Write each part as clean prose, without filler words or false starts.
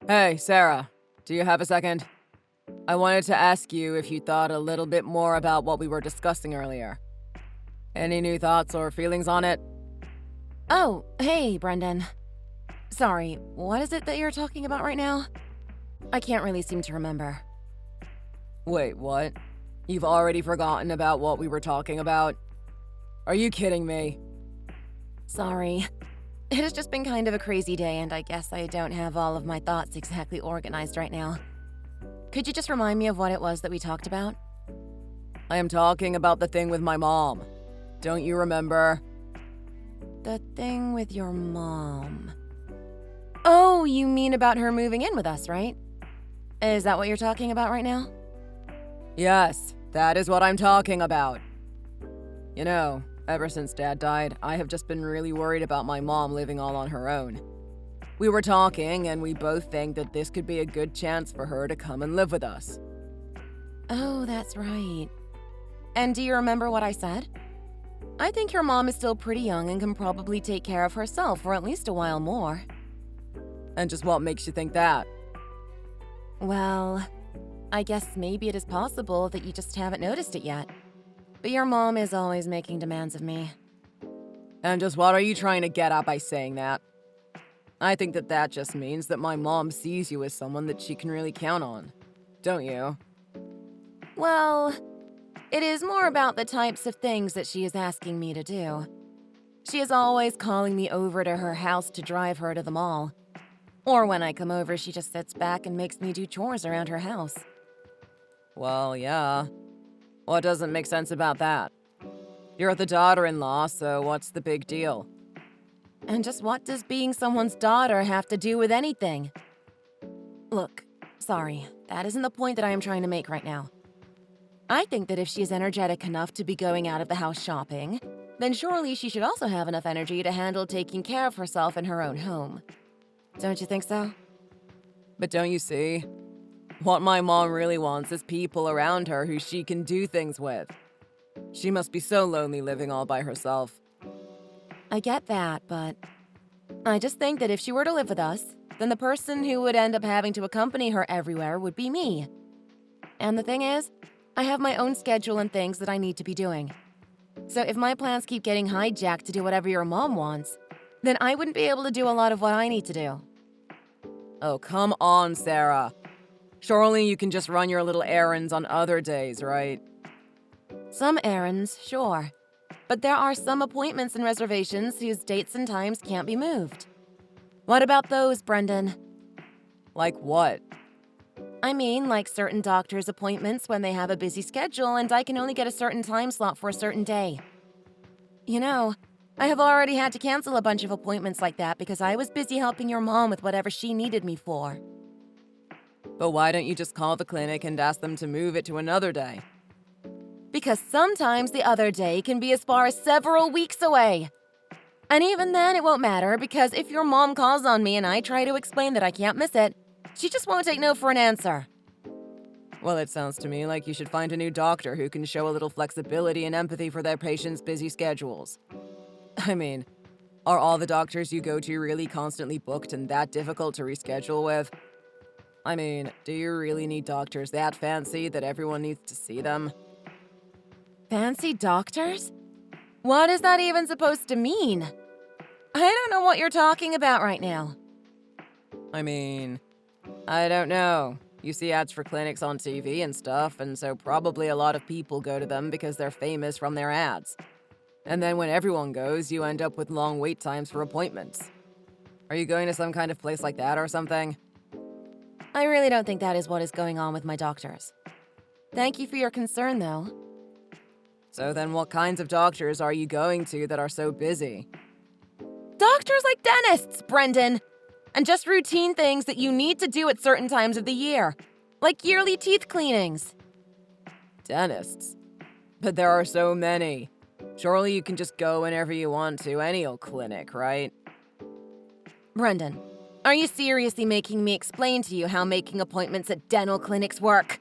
Hey, Sarah, do you have a second? I wanted to ask you if you thought a little bit more about what we were discussing earlier. Any new thoughts or feelings on it? Oh, hey, Brendan. Sorry, what is it that you're talking about right now? I can't really seem to remember. Wait, what? You've already forgotten about what we were talking about? Are you kidding me? Sorry. It has just been kind of a crazy day, and I guess I don't have all of my thoughts exactly organized right now. Could you just remind me of what it was that we talked about? I am talking about the thing with my mom. Don't you remember? The thing with your mom. Oh, you mean about her moving in with us, right? Is that what you're talking about right now? Yes, that is what I'm talking about. You know, ever since Dad died, I have just been really worried about my mom living all on her own. We were talking, and we both think that this could be a good chance for her to come and live with us. Oh, that's right. And do you remember what I said? I think your mom is still pretty young and can probably take care of herself for at least a while more. And just what makes you think that? Well, I guess maybe it is possible that you just haven't noticed it yet. But your mom is always making demands of me. And just what are you trying to get at by saying that? I think that just means that my mom sees you as someone that she can really count on. Don't you? Well, it is more about the types of things that she is asking me to do. She is always calling me over to her house to drive her to the mall. Or when I come over, she just sits back and makes me do chores around her house. Well, yeah. What doesn't make sense about that? You're the daughter-in-law, so what's the big deal? And just what does being someone's daughter have to do with anything? Look, sorry, that isn't the point that I am trying to make right now. I think that if she is energetic enough to be going out of the house shopping, then surely she should also have enough energy to handle taking care of herself in her own home. Don't you think so? But don't you see? What my mom really wants is people around her who she can do things with. She must be so lonely living all by herself. I get that, but I just think that if she were to live with us, then the person who would end up having to accompany her everywhere would be me. And the thing is, I have my own schedule and things that I need to be doing. So if my plans keep getting hijacked to do whatever your mom wants, then I wouldn't be able to do a lot of what I need to do. Oh, come on, Sarah. Surely you can just run your little errands on other days, right? Some errands, sure. But there are some appointments and reservations whose dates and times can't be moved. What about those, Brendan? Like what? I mean, like certain doctor's appointments when they have a busy schedule and I can only get a certain time slot for a certain day. You know, I have already had to cancel a bunch of appointments like that because I was busy helping your mom with whatever she needed me for. But why don't you just call the clinic and ask them to move it to another day? Because sometimes the other day can be as far as several weeks away. And even then, it won't matter because if your mom calls on me and I try to explain that I can't miss it, she just won't take no for an answer. Well, it sounds to me like you should find a new doctor who can show a little flexibility and empathy for their patients' busy schedules. I mean, are all the doctors you go to really constantly booked and that difficult to reschedule with? I mean, do you really need doctors that fancy that everyone needs to see them? Fancy doctors? What is that even supposed to mean? I don't know what you're talking about right now. I mean, I don't know. You see ads for clinics on TV and stuff, and so probably a lot of people go to them because they're famous from their ads. And then when everyone goes, you end up with long wait times for appointments. Are you going to some kind of place like that or something? I really don't think that is what is going on with my doctors. Thank you for your concern, though. So then what kinds of doctors are you going to that are so busy? Doctors like dentists, Brendan! And just routine things that you need to do at certain times of the year, like yearly teeth cleanings. Dentists? But there are so many. Surely you can just go whenever you want to any old clinic, right? Brendan, are you seriously making me explain to you how making appointments at dental clinics work?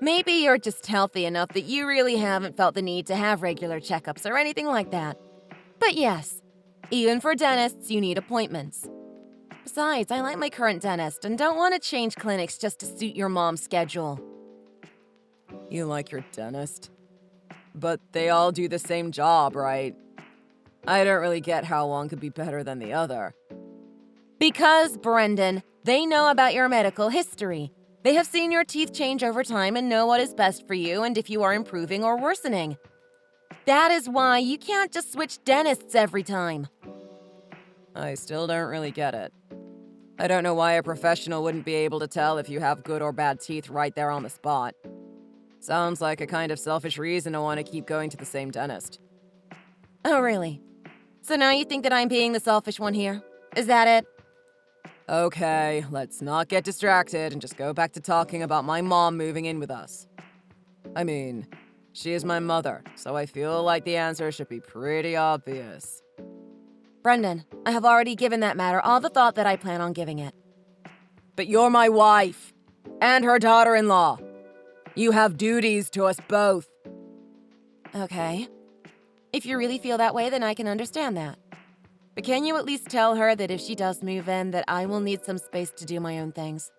Maybe you're just healthy enough that you really haven't felt the need to have regular checkups or anything like that. But yes, even for dentists, you need appointments. Besides, I like my current dentist and don't want to change clinics just to suit your mom's schedule. You like your dentist? But they all do the same job, right? I don't really get how one could be better than the other. Because, Brendan, they know about your medical history. They have seen your teeth change over time and know what is best for you and if you are improving or worsening. That is why you can't just switch dentists every time. I still don't really get it. I don't know why a professional wouldn't be able to tell if you have good or bad teeth right there on the spot. Sounds like a kind of selfish reason to want to keep going to the same dentist. Oh, really? So now you think that I'm being the selfish one here? Is that it? Okay, let's not get distracted and just go back to talking about my mom moving in with us. I mean, she is my mother, so I feel like the answer should be pretty obvious. Brendan, I have already given that matter all the thought that I plan on giving it. But you're my wife, and her daughter-in-law. You have duties to us both. Okay. If you really feel that way, then I can understand that. But can you at least tell her that if she does move in, that I will need some space to do my own things?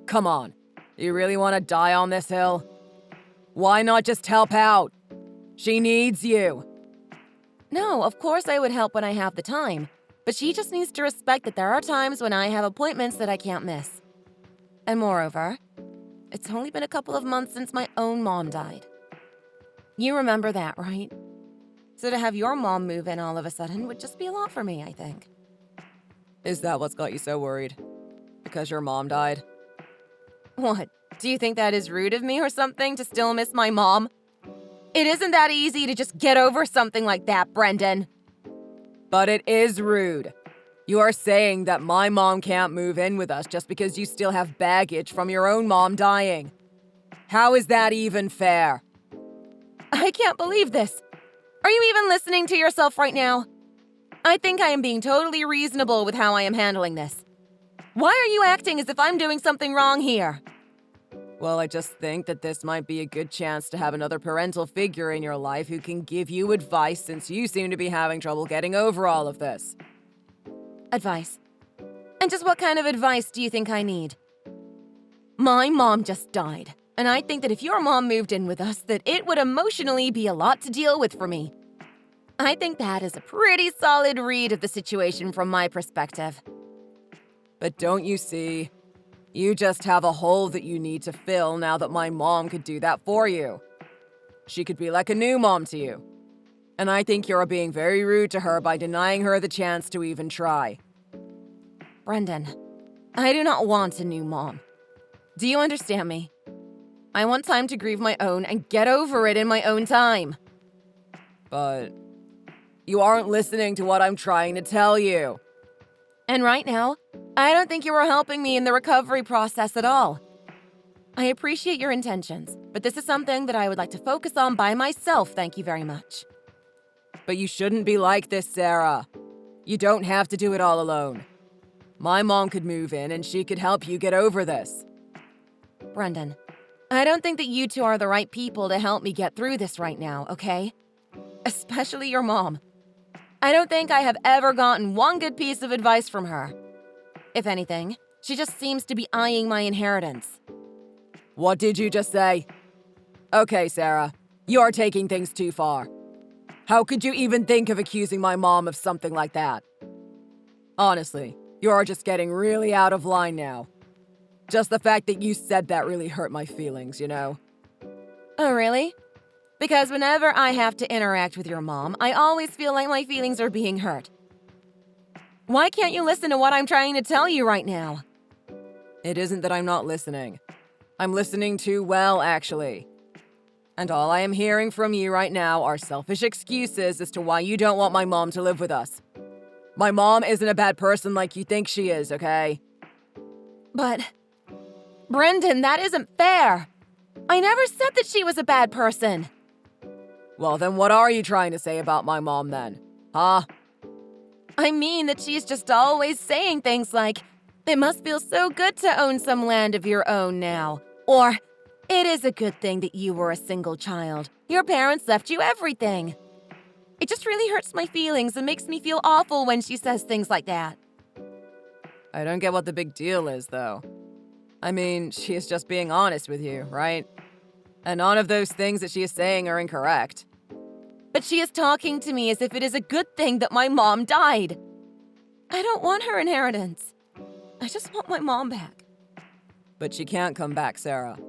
Come on, you really want to die on this hill? Why not just help out? She needs you. No, of course I would help when I have the time, but she just needs to respect that there are times when I have appointments that I can't miss. And moreover, it's only been a couple of months since my own mom died. You remember that, right? So to have your mom move in all of a sudden would just be a lot for me, I think. Is that what's got you so worried? Because your mom died? What? Do you think that is rude of me or something to still miss my mom? It isn't that easy to just get over something like that, Brendan. But it is rude. You are saying that my mom can't move in with us just because you still have baggage from your own mom dying. How is that even fair? I can't believe this. Are you even listening to yourself right now? I think I am being totally reasonable with how I am handling this. Why are you acting as if I'm doing something wrong here? Well, I just think that this might be a good chance to have another parental figure in your life who can give you advice since you seem to be having trouble getting over all of this. Advice? And just what kind of advice do you think I need? My mom just died, and I think that if your mom moved in with us, that it would emotionally be a lot to deal with for me. I think that is a pretty solid read of the situation from my perspective. But don't you see? You just have a hole that you need to fill now that my mom could do that for you. She could be like a new mom to you. And I think you're being very rude to her by denying her the chance to even try. Brendan, I do not want a new mom. Do you understand me? I want time to grieve my own and get over it in my own time. But you aren't listening to what I'm trying to tell you. And right now, I don't think you are helping me in the recovery process at all. I appreciate your intentions, but this is something that I would like to focus on by myself, thank you very much. But you shouldn't be like this, Sarah. You don't have to do it all alone. My mom could move in and she could help you get over this. Brendan, I don't think that you two are the right people to help me get through this right now, okay? Especially your mom. I don't think I have ever gotten one good piece of advice from her. If anything, she just seems to be eyeing my inheritance. What did you just say? Okay, Sarah, you're taking things too far. How could you even think of accusing my mom of something like that? Honestly, you're just getting really out of line now. Just the fact that you said that really hurt my feelings, you know? Oh, really? Because whenever I have to interact with your mom, I always feel like my feelings are being hurt. Why can't you listen to what I'm trying to tell you right now? It isn't that I'm not listening. I'm listening too well, actually. And all I am hearing from you right now are selfish excuses as to why you don't want my mom to live with us. My mom isn't a bad person like you think she is, okay? But, Brendan, that isn't fair. I never said that she was a bad person. Well, then what are you trying to say about my mom then? Huh? I mean that she's just always saying things like, it must feel so good to own some land of your own now. Or, it is a good thing that you were a single child. Your parents left you everything. It just really hurts my feelings and makes me feel awful when she says things like that. I don't get what the big deal is, though. I mean, she is just being honest with you, right? And none of those things that she is saying are incorrect. But she is talking to me as if it is a good thing that my mom died. I don't want her inheritance. I just want my mom back. But she can't come back, Sarah.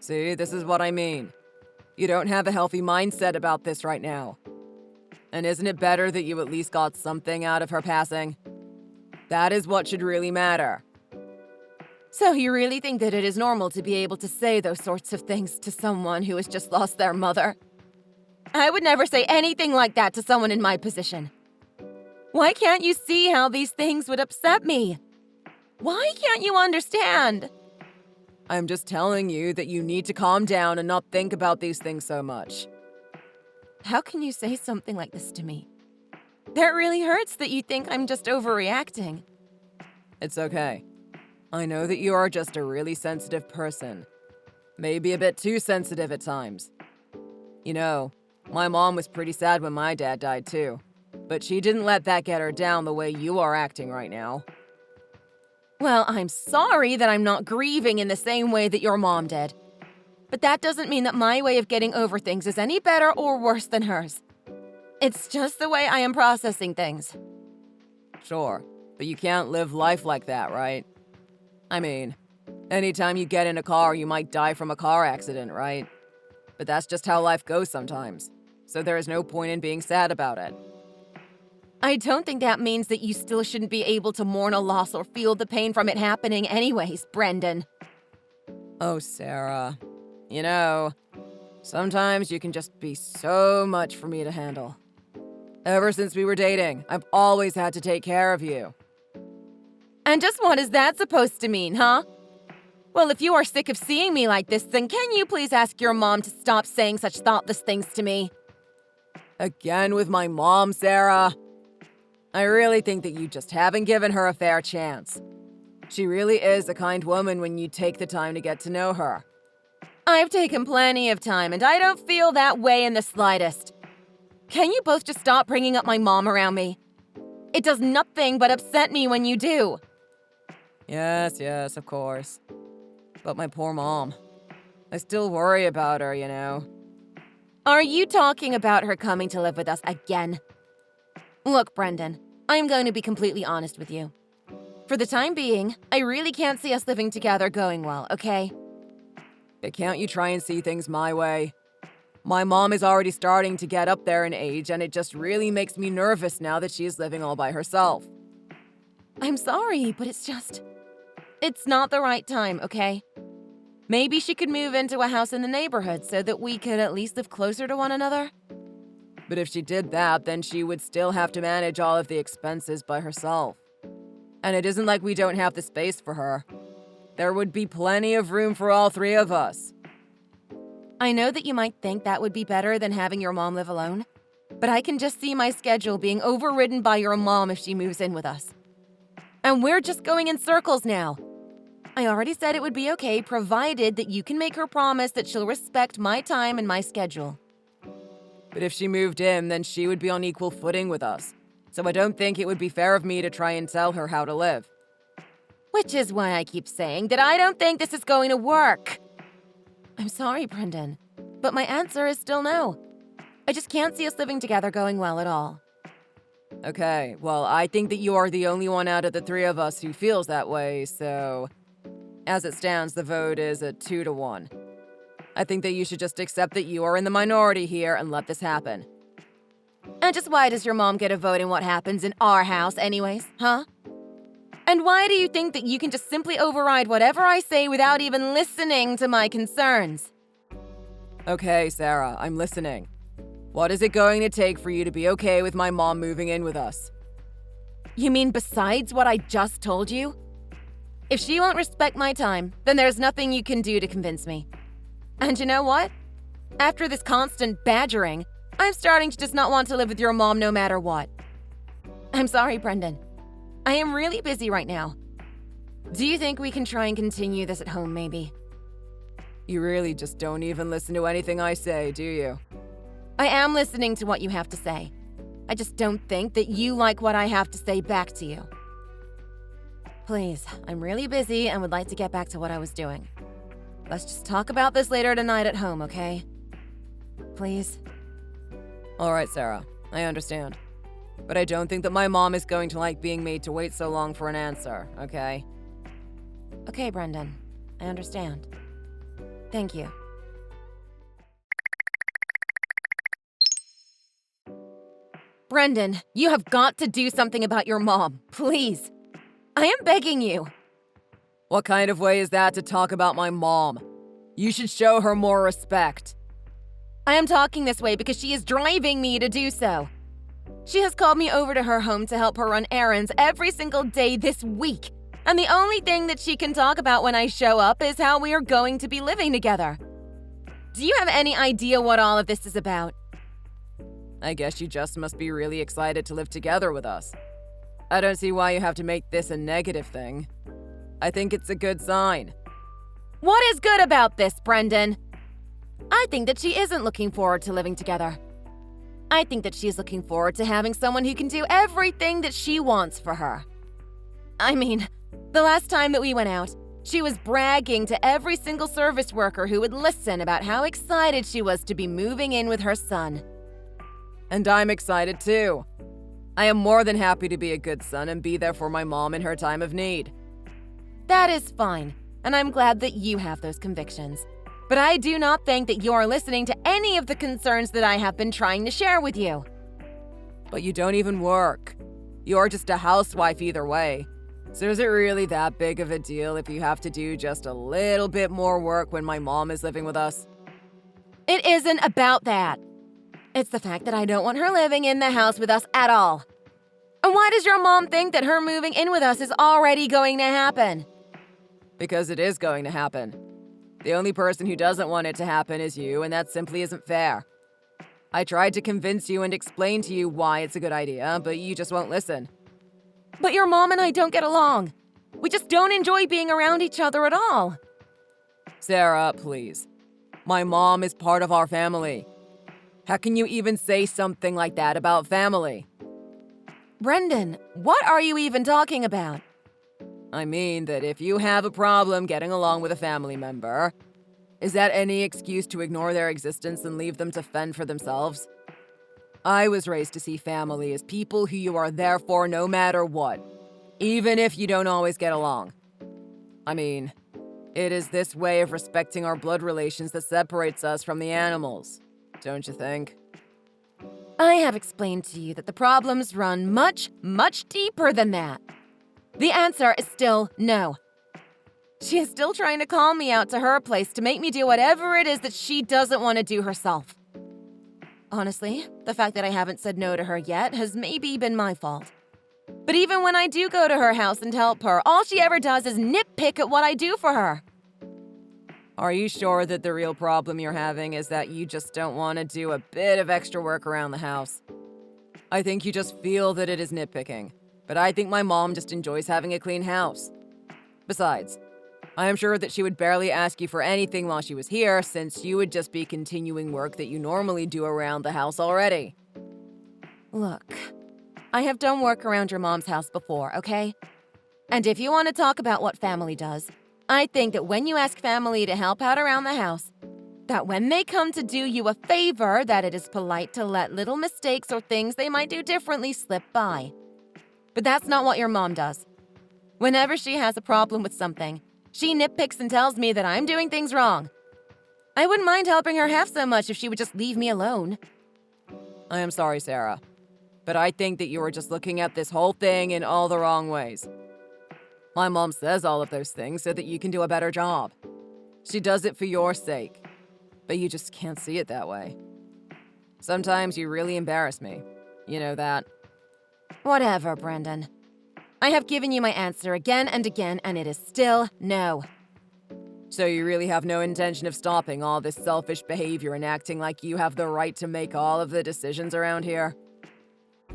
See, this is what I mean. You don't have a healthy mindset about this right now. And isn't it better that you at least got something out of her passing? That is what should really matter. So you really think that it is normal to be able to say those sorts of things to someone who has just lost their mother? I would never say anything like that to someone in my position. Why can't you see how these things would upset me? Why can't you understand? I'm just telling you that you need to calm down and not think about these things so much. How can you say something like this to me? That really hurts that you think I'm just overreacting. It's okay. I know that you are just a really sensitive person. Maybe a bit too sensitive at times. You know, my mom was pretty sad when my dad died too. But she didn't let that get her down the way you are acting right now. Well, I'm sorry that I'm not grieving in the same way that your mom did. But that doesn't mean that my way of getting over things is any better or worse than hers. It's just the way I am processing things. Sure, but you can't live life like that, right? I mean, anytime you get in a car, you might die from a car accident, right? But that's just how life goes sometimes. So there is no point in being sad about it. I don't think that means that you still shouldn't be able to mourn a loss or feel the pain from it happening anyways, Brendan. Oh, Sarah. You know, sometimes you can just be so much for me to handle. Ever since we were dating, I've always had to take care of you. And just what is that supposed to mean, huh? Well, if you are sick of seeing me like this, then can you please ask your mom to stop saying such thoughtless things to me? Again with my mom, Sarah? I really think that you just haven't given her a fair chance. She really is a kind woman when you take the time to get to know her. I've taken plenty of time, and I don't feel that way in the slightest. Can you both just stop bringing up my mom around me? It does nothing but upset me when you do. Yes, of course. But my poor mom. I still worry about her, you know. Are you talking about her coming to live with us again? Look, Brendan, I'm going to be completely honest with you. For the time being, I really can't see us living together going well, okay? But can't you try and see things my way? My mom is already starting to get up there in age, and it just really makes me nervous now that she is living all by herself. I'm sorry, but it's not the right time, okay? Maybe she could move into a house in the neighborhood so that we could at least live closer to one another? But if she did that, then she would still have to manage all of the expenses by herself. And it isn't like we don't have the space for her. There would be plenty of room for all three of us. I know that you might think that would be better than having your mom live alone, but I can just see my schedule being overridden by your mom if she moves in with us. And we're just going in circles now. I already said it would be okay provided that you can make her promise that she'll respect my time and my schedule. But if she moved in, then she would be on equal footing with us. So I don't think it would be fair of me to try and tell her how to live. Which is why I keep saying that I don't think this is going to work. I'm sorry, Brendan, but my answer is still no. I just can't see us living together going well at all. Okay, well, I think that you are the only one out of the three of us who feels that way, so... As it stands, the vote is a 2-1. I think that you should just accept that you are in the minority here and let this happen. And just why does your mom get a vote in what happens in our house anyways, huh? And why do you think that you can just simply override whatever I say without even listening to my concerns? Okay, Sarah, I'm listening. What is it going to take for you to be okay with my mom moving in with us? You mean besides what I just told you? If she won't respect my time, then there's nothing you can do to convince me. And you know what? After this constant badgering, I'm starting to just not want to live with your mom no matter what. I'm sorry, Brendan. I am really busy right now. Do you think we can try and continue this at home, maybe? You really just don't even listen to anything I say, do you? I am listening to what you have to say. I just don't think that you like what I have to say back to you. Please, I'm really busy and would like to get back to what I was doing. Let's just talk about this later tonight at home, okay? Please? All right, Sarah, I understand. But I don't think that my mom is going to like being made to wait so long for an answer, okay? Okay, Brendan. I understand. Thank you. Brendan, you have got to do something about your mom, please. I am begging you. What kind of way is that to talk about my mom? You should show her more respect. I am talking this way because she is driving me to do so. She has called me over to her home to help her run errands every single day this week. And the only thing that she can talk about when I show up is how we are going to be living together. Do you have any idea what all of this is about? I guess you just must be really excited to live together with us. I don't see why you have to make this a negative thing. I think it's a good sign. What is good about this, Brendan? I think that she isn't looking forward to living together. I think that she's looking forward to having someone who can do everything that she wants for her. I mean, the last time that we went out, she was bragging to every single service worker who would listen about how excited she was to be moving in with her son. And I'm excited too. I am more than happy to be a good son and be there for my mom in her time of need. That is fine, and I'm glad that you have those convictions. But I do not think that you're listening to any of the concerns that I have been trying to share with you. But you don't even work. You're just a housewife either way. So is it really that big of a deal if you have to do just a little bit more work when my mom is living with us? It isn't about that. It's the fact that I don't want her living in the house with us at all. And why does your mom think that her moving in with us is already going to happen? Because it is going to happen. The only person who doesn't want it to happen is you, and that simply isn't fair. I tried to convince you and explain to you why it's a good idea, but you just won't listen. But your mom and I don't get along. We just don't enjoy being around each other at all. Sarah, please. My mom is part of our family. How can you even say something like that about family? Brendan, what are you even talking about? I mean that if you have a problem getting along with a family member, is that any excuse to ignore their existence and leave them to fend for themselves? I was raised to see family as people who you are there for no matter what, even if you don't always get along. I mean, it is this way of respecting our blood relations that separates us from the animals, don't you think? I have explained to you that the problems run much, much deeper than that. The answer is still no. She is still trying to call me out to her place to make me do whatever it is that she doesn't want to do herself. Honestly, the fact that I haven't said no to her yet has maybe been my fault. But even when I do go to her house and help her, all she ever does is nitpick at what I do for her. Are you sure that the real problem you're having is that you just don't want to do a bit of extra work around the house? I think you just feel that it is nitpicking, but I think my mom just enjoys having a clean house. Besides, I am sure that she would barely ask you for anything while she was here, since you would just be continuing work that you normally do around the house already. Look, I have done work around your mom's house before, okay? And if you want to talk about what family does, I think that when you ask family to help out around the house, that when they come to do you a favor, that it is polite to let little mistakes or things they might do differently slip by. But that's not what your mom does. Whenever she has a problem with something, she nitpicks and tells me that I'm doing things wrong. I wouldn't mind helping her half so much if she would just leave me alone. I am sorry, Sarah, but I think that you are just looking at this whole thing in all the wrong ways. My mom says all of those things so that you can do a better job. She does it for your sake, but you just can't see it that way. Sometimes you really embarrass me. You know that. Whatever, Brendan. I have given you my answer again and again, and it is still no. So you really have no intention of stopping all this selfish behavior and acting like you have the right to make all of the decisions around here?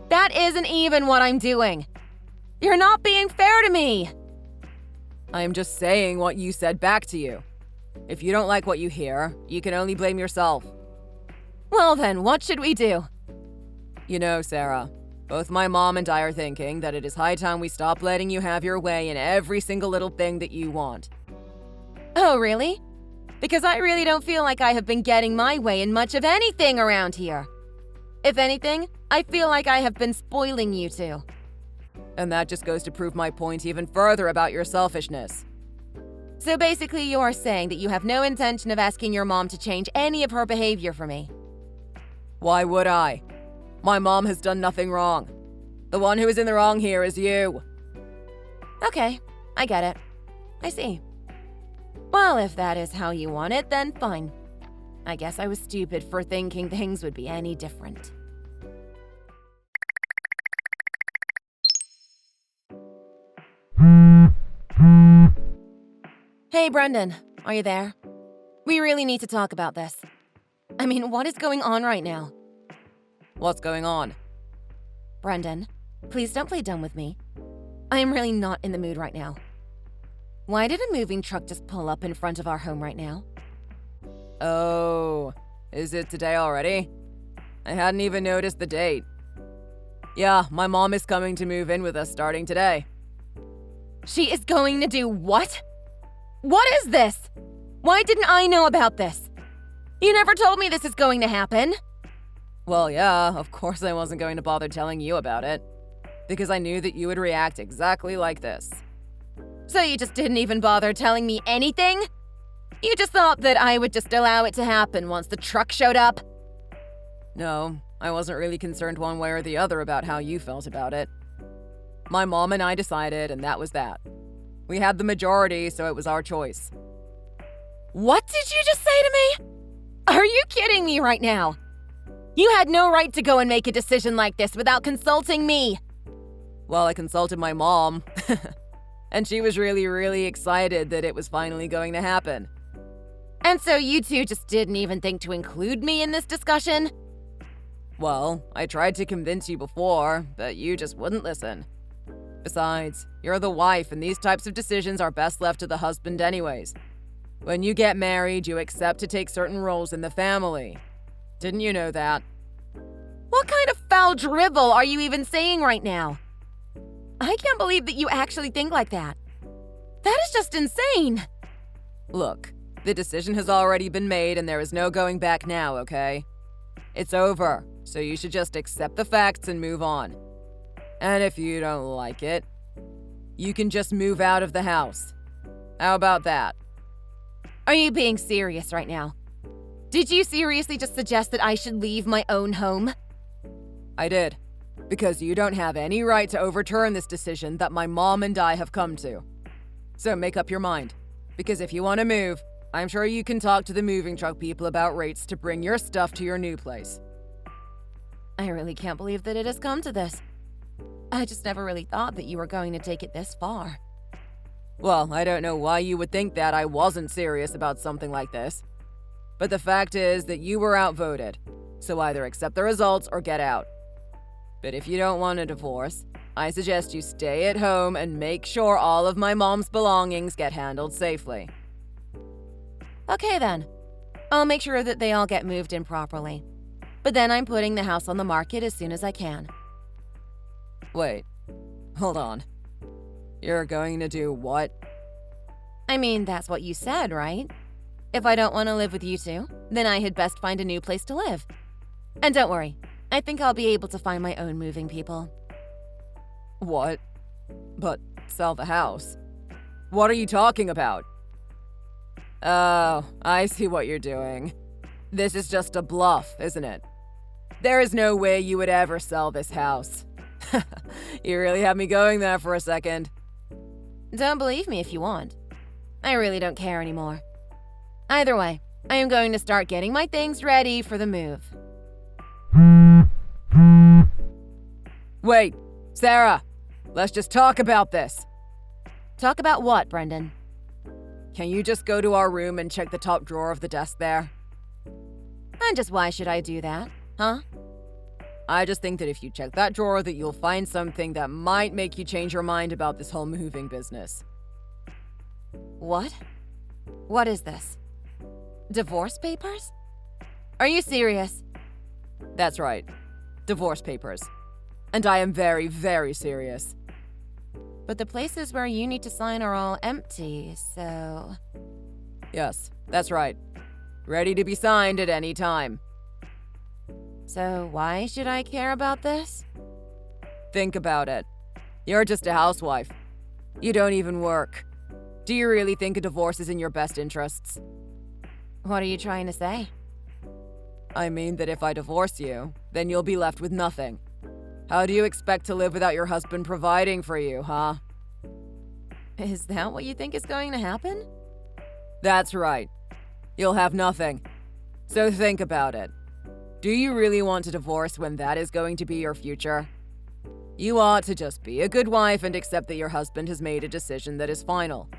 That isn't even what I'm doing. You're not being fair to me. I am just saying what you said back to you. If you don't like what you hear, you can only blame yourself. Well then, what should we do? You know, Sarah, Both my mom and I are thinking that it is high time we stop letting you have your way in every single little thing that you want. Oh, really? Because I really don't feel like I have been getting my way in much of anything around here. If anything, I feel like I have been spoiling you two. And that just goes to prove my point even further about your selfishness. So basically, you are saying that you have no intention of asking your mom to change any of her behavior for me. Why would I? My mom has done nothing wrong. The one who is in the wrong here is you. Okay, I get it. I see. Well, if that is how you want it, then fine. I guess I was stupid for thinking things would be any different. Hey, Brendan, are you there? We really need to talk about this. I mean, what is going on right now? What's going on? Brendan, please don't play dumb with me. I am really not in the mood right now. Why did a moving truck just pull up in front of our home right now? Oh, is it today already? I hadn't even noticed the date. Yeah, my mom is coming to move in with us starting today. She is going to do what? What is this? Why didn't I know about this? You never told me this is going to happen. Well, yeah, of course I wasn't going to bother telling you about it. Because I knew that you would react exactly like this. So you just didn't even bother telling me anything? You just thought that I would just allow it to happen once the truck showed up? No, I wasn't really concerned one way or the other about how you felt about it. My mom and I decided, and that was that. We had the majority, so it was our choice. What did you just say to me? Are you kidding me right now? You had no right to go and make a decision like this without consulting me. Well, I consulted my mom. And she was really excited that it was finally going to happen. And so you two just didn't even think to include me in this discussion? Well, I tried to convince you before, but you just wouldn't listen. Besides, you're the wife, and these types of decisions are best left to the husband anyways. When you get married, you accept to take certain roles in the family. Didn't you know that? What kind of foul drivel are you even saying right now? I can't believe that you actually think like that. That is just insane. Look, the decision has already been made and there is no going back now, okay? It's over, so you should just accept the facts and move on. And if you don't like it, you can just move out of the house. How about that? Are you being serious right now? Did you seriously just suggest that I should leave my own home? I did. Because you don't have any right to overturn this decision that my mom and I have come to. So make up your mind. Because if you want to move, I'm sure you can talk to the moving truck people about rates to bring your stuff to your new place. I really can't believe that it has come to this. I just never really thought that you were going to take it this far. Well, I don't know why you would think that I wasn't serious about something like this. But the fact is that you were outvoted. So either accept the results or get out. But if you don't want a divorce, I suggest you stay at home and make sure all of my mom's belongings get handled safely. Okay then. I'll make sure that they all get moved in properly. But then I'm putting the house on the market as soon as I can. Wait, hold on. You're going to do what? I mean, that's what you said, right? If I don't want to live with you two, then I had best find a new place to live. And don't worry, I think I'll be able to find my own moving people. What? But sell the house? What are you talking about? Oh, I see what you're doing. This is just a bluff, isn't it? There is no way you would ever sell this house. You really had me going there for a second. Don't believe me if you want. I really don't care anymore. Either way, I am going to start getting my things ready for the move. Wait, Sarah, let's just talk about this. Talk about what, Brendan? Can you just go to our room and check the top drawer of the desk there? And just why should I do that, huh? I just think that if you check that drawer that you'll find something that might make you change your mind about this whole moving business. What? What is this? Divorce papers? Are you serious? That's right. Divorce papers. And I am very, very serious. But the places where you need to sign are all empty, so... Yes, that's right. Ready to be signed at any time. So why should I care about this? Think about it. You're just a housewife. You don't even work. Do you really think a divorce is in your best interests? What are you trying to say? I mean that if I divorce you, then you'll be left with nothing. How do you expect to live without your husband providing for you, huh? Is that what you think is going to happen? That's right. You'll have nothing. So think about it. Do you really want to divorce when that is going to be your future? You ought to just be a good wife and accept that your husband has made a decision that is final.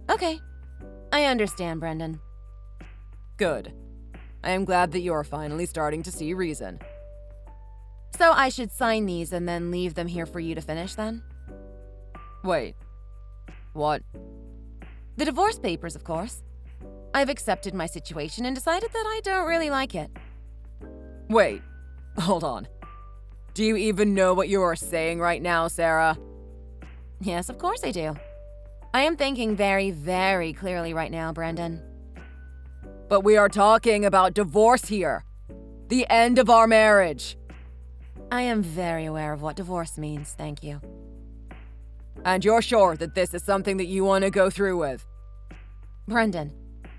Okay. I understand, Brendan. Good. I am glad that you are finally starting to see reason. So I should sign these and then leave them here for you to finish then? Wait. What? The divorce papers, of course. I've accepted my situation and decided that I don't really like it. Wait. Hold on. Do you even know what you are saying right now, Sarah? Yes, of course I do. I am thinking very, very clearly right now, Brendan. But we are talking about divorce here. The end of our marriage. I am very aware of what divorce means, thank you. And you're sure that this is something that you want to go through with? Brendan,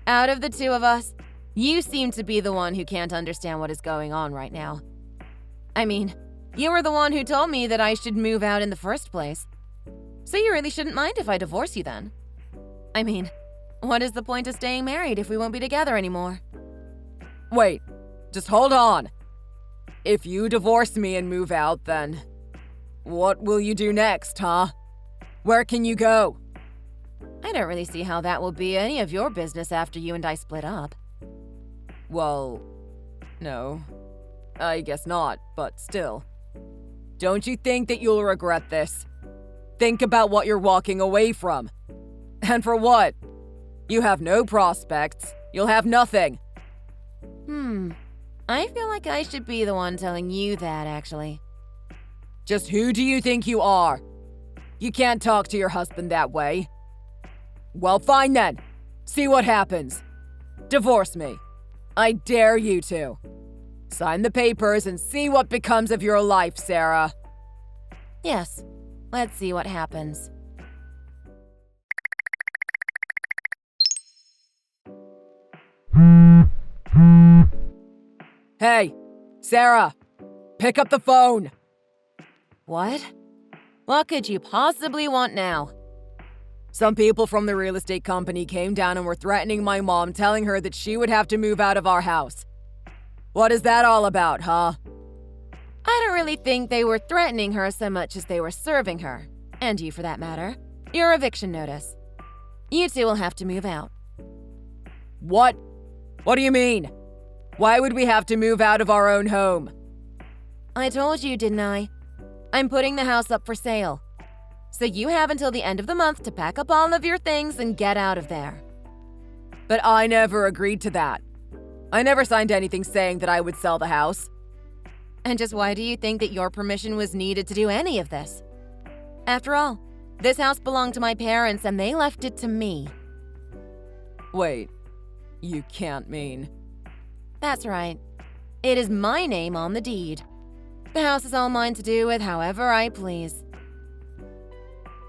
out of the two of us, you seem to be the one who can't understand what is going on right now. I mean, you were the one who told me that I should move out in the first place. So you really shouldn't mind if I divorce you then. I mean, what is the point of staying married if we won't be together anymore? Wait, just hold on. If you divorce me and move out, then what will you do next, huh? Where can you go? I don't really see how that will be any of your business after you and I split up. Well, no. I guess not, but still. Don't you think that you'll regret this? Think about what you're walking away from. And for what? You have no prospects. You'll have nothing. I feel like I should be the one telling you that, actually. Just who do you think you are? You can't talk to your husband that way. Well, fine then. See what happens. Divorce me. I dare you to. Sign the papers and see what becomes of your life, Sarah. Yes, let's see what happens. Hey, Sarah, pick up the phone. What? What could you possibly want now? Some people from the real estate company came down and were threatening my mom, telling her that she would have to move out of our house. What is that all about, huh? I don't really think they were threatening her so much as they were serving her, and you for that matter, your eviction notice. You two will have to move out. What? What do you mean? Why would we have to move out of our own home? I told you, didn't I? I'm putting the house up for sale. So you have until the end of the month to pack up all of your things and get out of there. But I never agreed to that. I never signed anything saying that I would sell the house. And just why do you think that your permission was needed to do any of this? After all, this house belonged to my parents and they left it to me. Wait, you can't mean... That's right. It is my name on the deed. The house is all mine to do with however I please.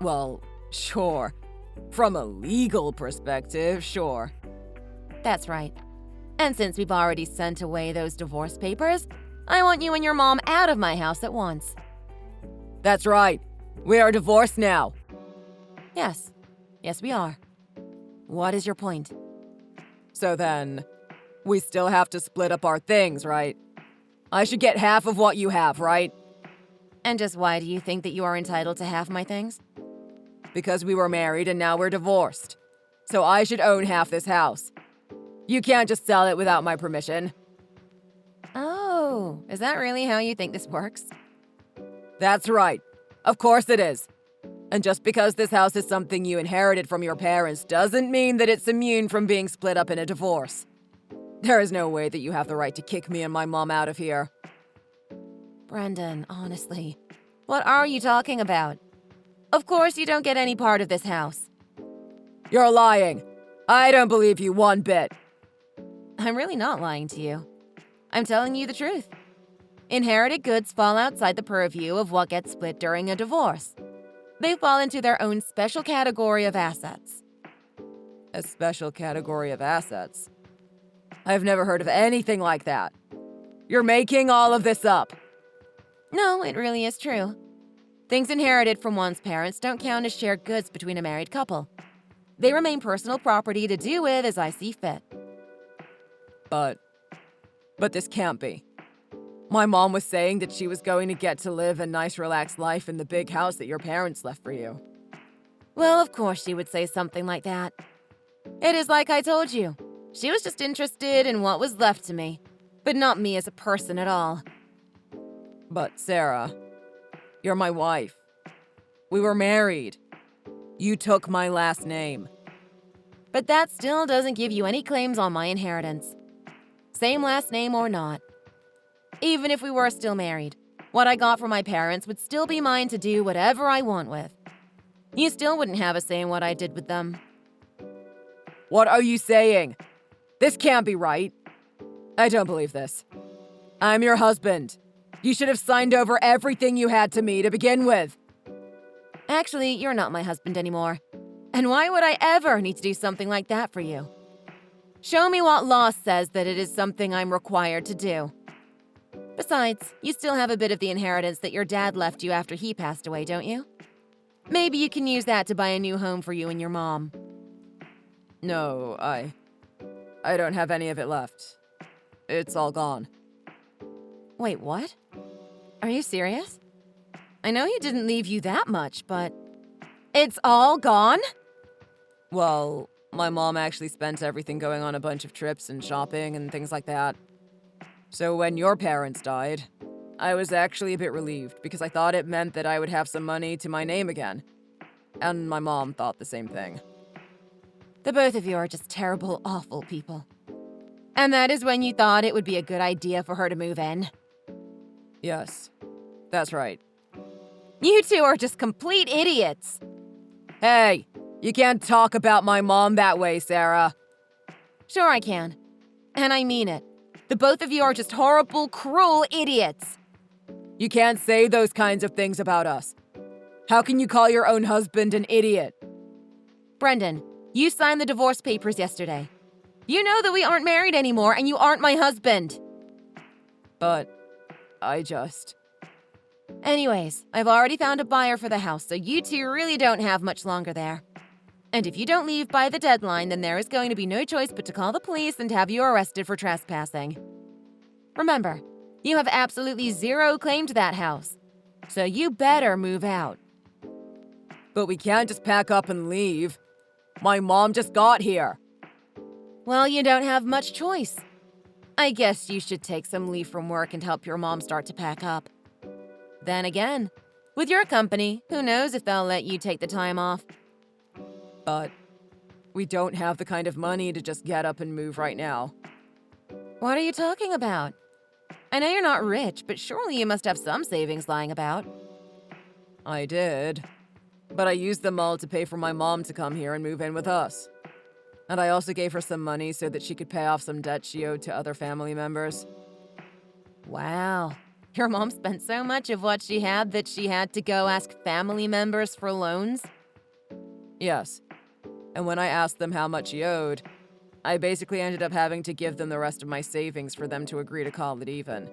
Well, sure. From a legal perspective, sure. That's right. And since we've already sent away those divorce papers, I want you and your mom out of my house at once. That's right. We are divorced now. Yes. Yes, we are. What is your point? So then, we still have to split up our things, right? I should get half of what you have, right? And just why do you think that you are entitled to half my things? Because we were married and now we're divorced. So I should own half this house. You can't just sell it without my permission. Oh, is that really how you think this works? That's right. Of course it is. And just because this house is something you inherited from your parents doesn't mean that it's immune from being split up in a divorce. There is no way that you have the right to kick me and my mom out of here. Brendan, honestly, what are you talking about? Of course you don't get any part of this house. You're lying. I don't believe you one bit. I'm really not lying to you. I'm telling you the truth. Inherited goods fall outside the purview of what gets split during a divorce. They fall into their own special category of assets. A special category of assets? I've never heard of anything like that. You're making all of this up. No, it really is true. Things inherited from one's parents don't count as shared goods between a married couple. They remain personal property to do with as I see fit. But this can't be. My mom was saying that she was going to get to live a nice, relaxed life in the big house that your parents left for you. Well, of course she would say something like that. It is like I told you. She was just interested in what was left to me, but not me as a person at all. But Sarah, you're my wife. We were married. You took my last name. But that still doesn't give you any claims on my inheritance. Same last name or not. Even if we were still married, what I got from my parents would still be mine to do whatever I want with. You still wouldn't have a say in what I did with them. What are you saying? This can't be right. I don't believe this. I'm your husband. You should have signed over everything you had to me to begin with. Actually, you're not my husband anymore. And why would I ever need to do something like that for you? Show me what law says that it is something I'm required to do. Besides, you still have a bit of the inheritance that your dad left you after he passed away, don't you? Maybe you can use that to buy a new home for you and your mom. No, I don't have any of it left. It's all gone. Wait, what? Are you serious? I know he didn't leave you that much, but it's all gone? Well, my mom actually spent everything going on a bunch of trips and shopping and things like that. So when your parents died, I was actually a bit relieved because I thought it meant that I would have some money to my name again. And my mom thought the same thing. The both of you are just terrible, awful people. And that is when you thought it would be a good idea for her to move in? Yes, that's right. You two are just complete idiots. Hey, you can't talk about my mom that way, Sarah. Sure I can. And I mean it. The both of you are just horrible, cruel idiots. You can't say those kinds of things about us. How can you call your own husband an idiot? Brendan, you signed the divorce papers yesterday. You know that we aren't married anymore and you aren't my husband. But I just... Anyways, I've already found a buyer for the house, so you two really don't have much longer there. And if you don't leave by the deadline, then there is going to be no choice but to call the police and have you arrested for trespassing. Remember, you have absolutely zero claim to that house, so you better move out. But we can't just pack up and leave. My mom just got here. Well, you don't have much choice. I guess you should take some leave from work and help your mom start to pack up. Then again, with your company, who knows if they'll let you take the time off. But we don't have the kind of money to just get up and move right now. What are you talking about? I know you're not rich, but surely you must have some savings lying about. I did. But I used them all to pay for my mom to come here and move in with us. And I also gave her some money so that she could pay off some debt she owed to other family members. Wow. Your mom spent so much of what she had that she had to go ask family members for loans? Yes. And when I asked them how much she owed, I basically ended up having to give them the rest of my savings for them to agree to call it even.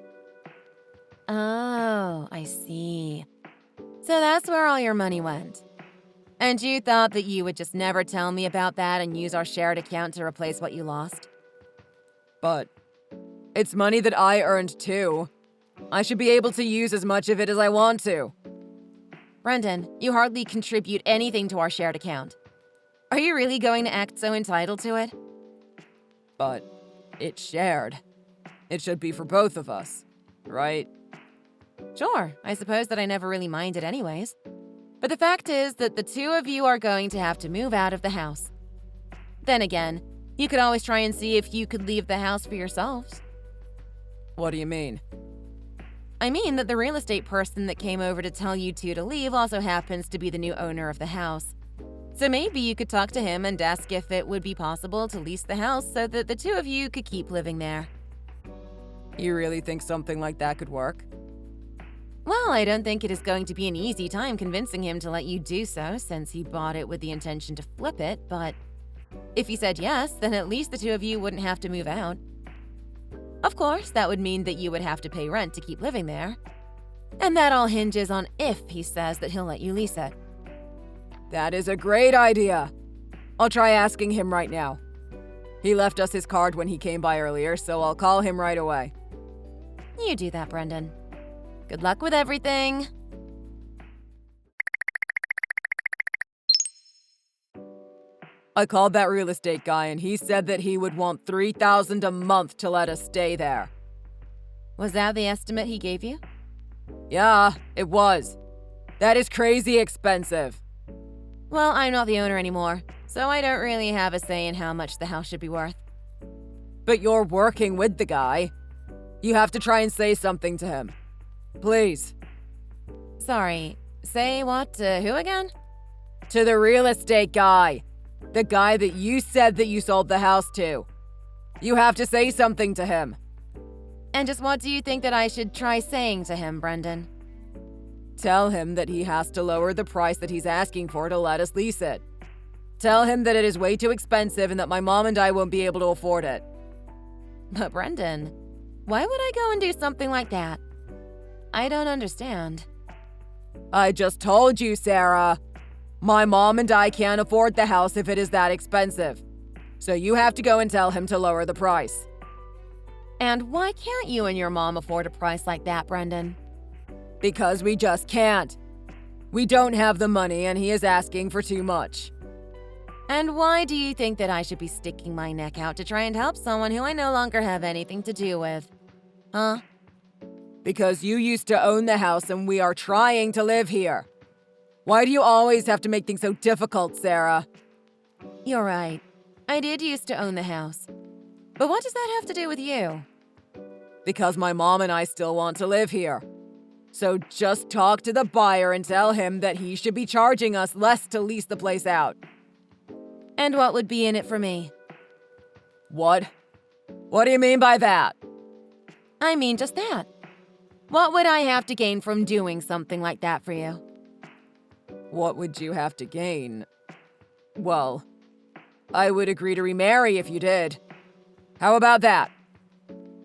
Oh, I see. So that's where all your money went. And you thought that you would just never tell me about that and use our shared account to replace what you lost? But it's money that I earned too. I should be able to use as much of it as I want to. Brendan, you hardly contribute anything to our shared account. Are you really going to act so entitled to it? But it's shared. It should be for both of us, right? Sure, I suppose that I never really minded anyways. But the fact is that the two of you are going to have to move out of the house. Then again, you could always try and see if you could leave the house for yourselves. What do you mean? I mean that the real estate person that came over to tell you two to leave also happens to be the new owner of the house. So maybe you could talk to him and ask if it would be possible to lease the house so that the two of you could keep living there. You really think something like that could work? Well, I don't think it is going to be an easy time convincing him to let you do so since he bought it with the intention to flip it, but if he said yes, then at least the two of you wouldn't have to move out. Of course, that would mean that you would have to pay rent to keep living there. And that all hinges on if he says that he'll let you lease it. That is a great idea. I'll try asking him right now. He left us his card when he came by earlier, so I'll call him right away. You do that, Brendan. Good luck with everything. I called that real estate guy and he said that he would want $3,000 a month to let us stay there. Was that the estimate he gave you? Yeah, it was. That is crazy expensive. Well, I'm not the owner anymore, so I don't really have a say in how much the house should be worth. But you're working with the guy. You have to try and say something to him. Please. Sorry, say what to who again? To the real estate guy. The guy that you said that you sold the house to. You have to say something to him. And just what do you think that I should try saying to him, Brendan? Tell him that he has to lower the price that he's asking for to let us lease it. Tell him that it is way too expensive and that my mom and I won't be able to afford it. But Brendan, why would I go and do something like that? I don't understand. I just told you, Sarah. My mom and I can't afford the house if it is that expensive. So you have to go and tell him to lower the price. And why can't you and your mom afford a price like that, Brendan? Because we just can't. We don't have the money and he is asking for too much. And why do you think that I should be sticking my neck out to try and help someone who I no longer have anything to do with? Huh? Because you used to own the house and we are trying to live here. Why do you always have to make things so difficult, Sarah? You're right. I did used to own the house. But what does that have to do with you? Because my mom and I still want to live here. So just talk to the buyer and tell him that he should be charging us less to lease the place out. And what would be in it for me? What? What do you mean by that? I mean just that. What would I have to gain from doing something like that for you? What would you have to gain? Well, I would agree to remarry if you did. How about that?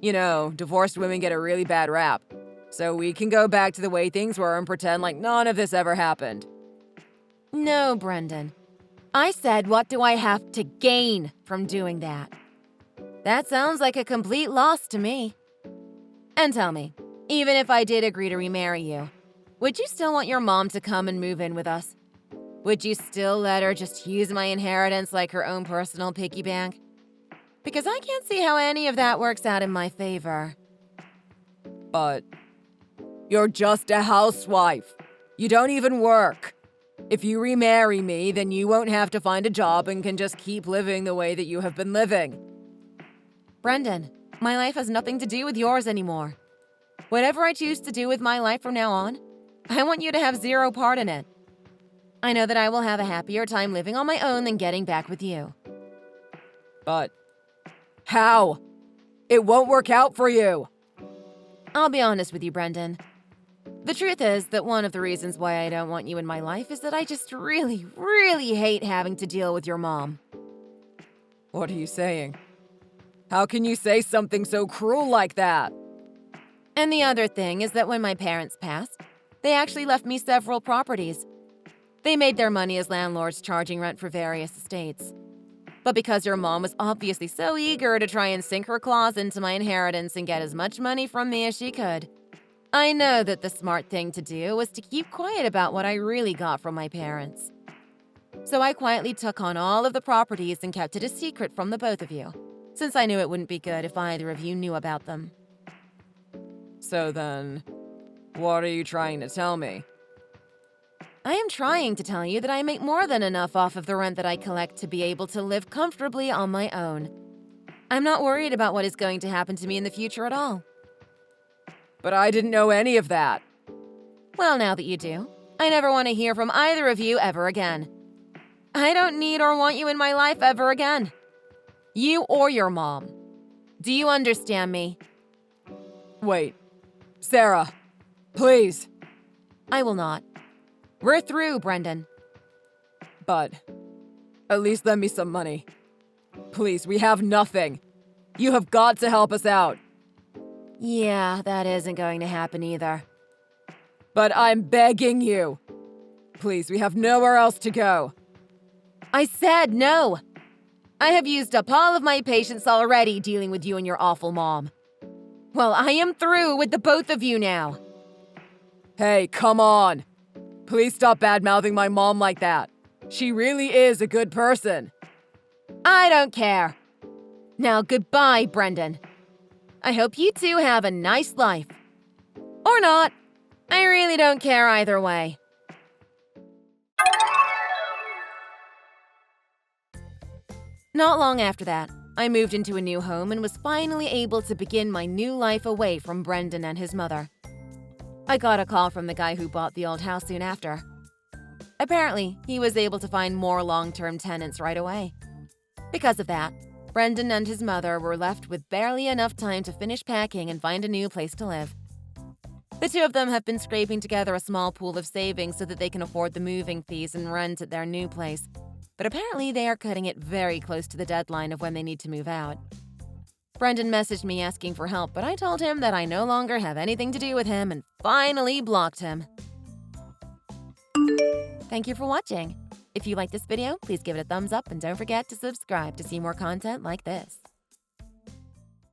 You know, divorced women get a really bad rap. So we can go back to the way things were and pretend like none of this ever happened. No, Brendan. I said, what do I have to gain from doing that? That sounds like a complete loss to me. And tell me, even if I did agree to remarry you, would you still want your mom to come and move in with us? Would you still let her just use my inheritance like her own personal piggy bank? Because I can't see how any of that works out in my favor. But you're just a housewife. You don't even work. If you remarry me, then you won't have to find a job and can just keep living the way that you have been living. Brendan, my life has nothing to do with yours anymore. Whatever I choose to do with my life from now on, I want you to have zero part in it. I know that I will have a happier time living on my own than getting back with you. But how? It won't work out for you. I'll be honest with you, Brendan. The truth is that one of the reasons why I don't want you in my life is that I just really, really hate having to deal with your mom. What are you saying? How can you say something so cruel like that? And the other thing is that when my parents passed, they actually left me several properties. They made their money as landlords charging rent for various estates. But because your mom was obviously so eager to try and sink her claws into my inheritance and get as much money from me as she could, I know that the smart thing to do was to keep quiet about what I really got from my parents. So I quietly took on all of the properties and kept it a secret from the both of you, since I knew it wouldn't be good if either of you knew about them. So then, what are you trying to tell me? I am trying to tell you that I make more than enough off of the rent that I collect to be able to live comfortably on my own. I'm not worried about what is going to happen to me in the future at all. But I didn't know any of that. Well, now that you do, I never want to hear from either of you ever again. I don't need or want you in my life ever again. You or your mom. Do you understand me? Wait. Sarah, please. I will not. We're through, Brendan. But at least lend me some money. Please, we have nothing. You have got to help us out. Yeah, that isn't going to happen either. But I'm begging you. Please, we have nowhere else to go. I said no! I have used up all of my patience already dealing with you and your awful mom. Well, I am through with the both of you now. Hey, come on. Please stop bad-mouthing my mom like that. She really is a good person. I don't care. Now goodbye, Brendan. I hope you two have a nice life. Or not. I really don't care either way. Not long after that, I moved into a new home and was finally able to begin my new life away from Brendan and his mother. I got a call from the guy who bought the old house soon after. Apparently, he was able to find more long-term tenants right away. Because of that, Brendan and his mother were left with barely enough time to finish packing and find a new place to live. The two of them have been scraping together a small pool of savings so that they can afford the moving fees and rent at their new place. But apparently they are cutting it very close to the deadline of when they need to move out. Brendan messaged me asking for help, but I told him that I no longer have anything to do with him and finally blocked him. Thank you for watching. If you like this video, please give it a thumbs up and don't forget to subscribe to see more content like this.